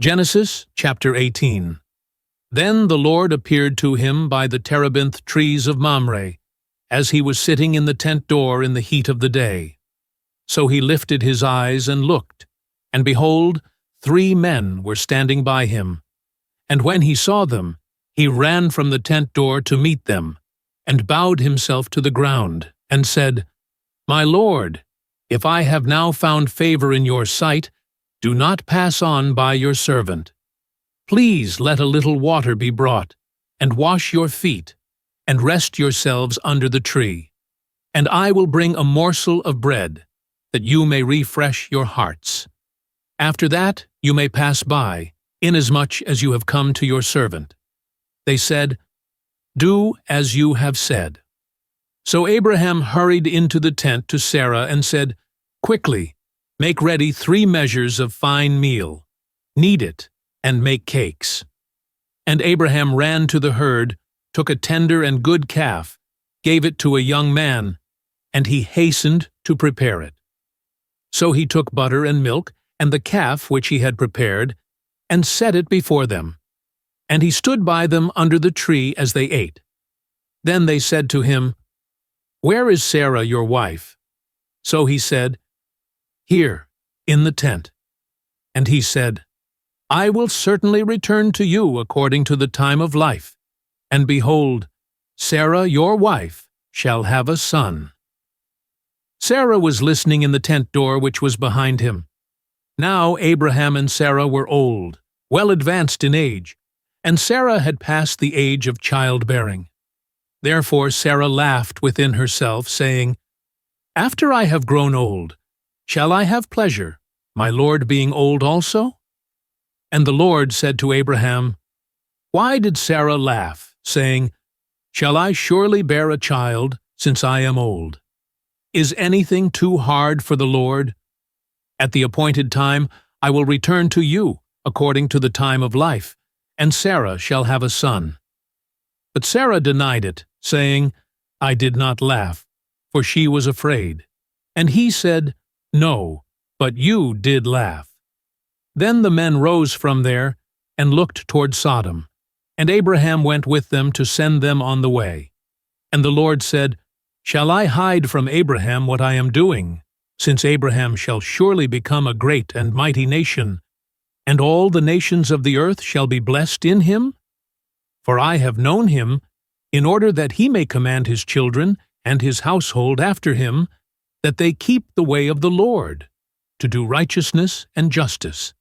Genesis chapter 18. Then the Lord appeared to him by the terebinth trees of Mamre, as he was sitting in the tent door in the heat of the day. So he lifted his eyes and looked, and behold, 3 men were standing by him. And when he saw them, he ran from the tent door to meet them, and bowed himself to the ground, and said, My Lord, if I have now found favor in your sight, do not pass on by your servant. Please let a little water be brought, and wash your feet, and rest yourselves under the tree. And I will bring a morsel of bread, that you may refresh your hearts. After that you may pass by, inasmuch as you have come to your servant. They said, Do as you have said. So Abraham hurried into the tent to Sarah and said, Quickly, make ready 3 measures of fine meal, knead it, and make cakes. And Abraham ran to the herd, took a tender and good calf, gave it to a young man, and he hastened to prepare it. So he took butter and milk, and the calf which he had prepared, and set it before them. And he stood by them under the tree as they ate. Then they said to him, Where is Sarah your wife? So he said, Here, in the tent. And he said, I will certainly return to you according to the time of life. And behold, Sarah your wife shall have a son. Sarah was listening in the tent door which was behind him. Now Abraham and Sarah were old, well advanced in age, and Sarah had passed the age of childbearing. Therefore Sarah laughed within herself, saying, After I have grown old, shall I have pleasure, my Lord being old also? And the Lord said to Abraham, Why did Sarah laugh, saying, Shall I surely bear a child, since I am old? Is anything too hard for the Lord? At the appointed time I will return to you, according to the time of life, and Sarah shall have a son. But Sarah denied it, saying, I did not laugh, for she was afraid. And he said, No, but you did laugh. Then the men rose from there, and looked toward Sodom. And Abraham went with them to send them on the way. And the Lord said, Shall I hide from Abraham what I am doing, since Abraham shall surely become a great and mighty nation, and all the nations of the earth shall be blessed in him? For I have known him, in order that he may command his children and his household after him, that they keep the way of the Lord, to do righteousness and justice,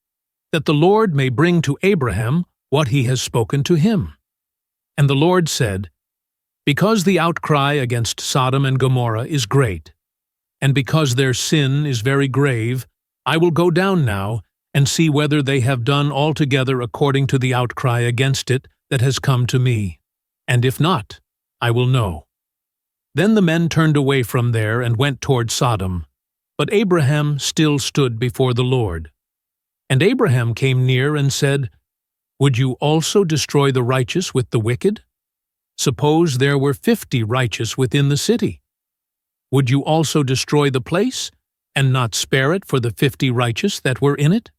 that the Lord may bring to Abraham what he has spoken to him. And the Lord said, Because the outcry against Sodom and Gomorrah is great, and because their sin is very grave, I will go down now and see whether they have done altogether according to the outcry against it that has come to me. And if not, I will know. Then the men turned away from there and went toward Sodom. But Abraham still stood before the Lord. And Abraham came near and said, Would you also destroy the righteous with the wicked? Suppose there were 50 righteous within the city. Would you also destroy the place, and not spare it for the 50 righteous that were in it?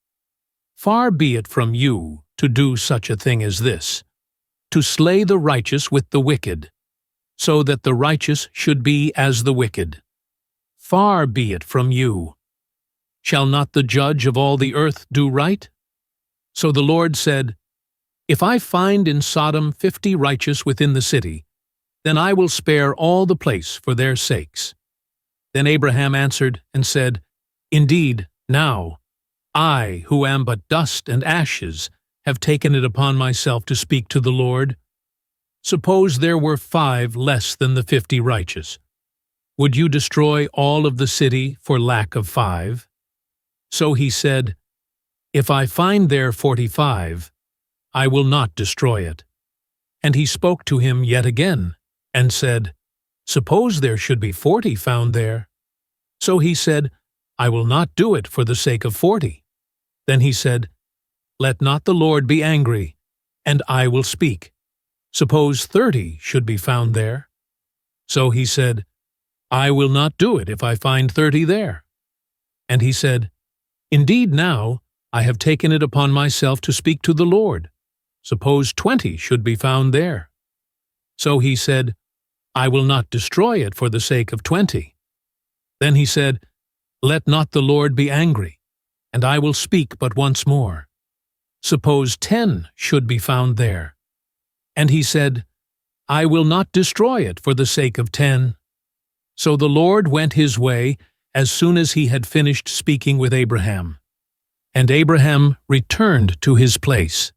Far be it from you to do such a thing as this, to slay the righteous with the wicked, so that the righteous should be as the wicked. Far be it from you. Shall not the judge of all the earth do right? So the Lord said, If I find in Sodom 50 righteous within the city, then I will spare all the place for their sakes. Then Abraham answered and said, Indeed, now, I, who am but dust and ashes, have taken it upon myself to speak to the Lord. Suppose there were 5 less than the 50 righteous. Would you destroy all of the city for lack of 5? So he said, If I find there 45, I will not destroy it. And he spoke to him yet again, and said, Suppose there should be 40 found there. So he said, I will not do it for the sake of 40. Then he said, Let not the Lord be angry, and I will speak. Suppose 30 should be found there. So he said, I will not do it if I find 30 there. And he said, Indeed now, I have taken it upon myself to speak to the Lord. Suppose 20 should be found there. So he said, I will not destroy it for the sake of 20. Then he said, Let not the Lord be angry, and I will speak but once more. Suppose 10 should be found there. And he said, I will not destroy it for the sake of 10. So the Lord went his way as soon as he had finished speaking with Abraham. And Abraham returned to his place.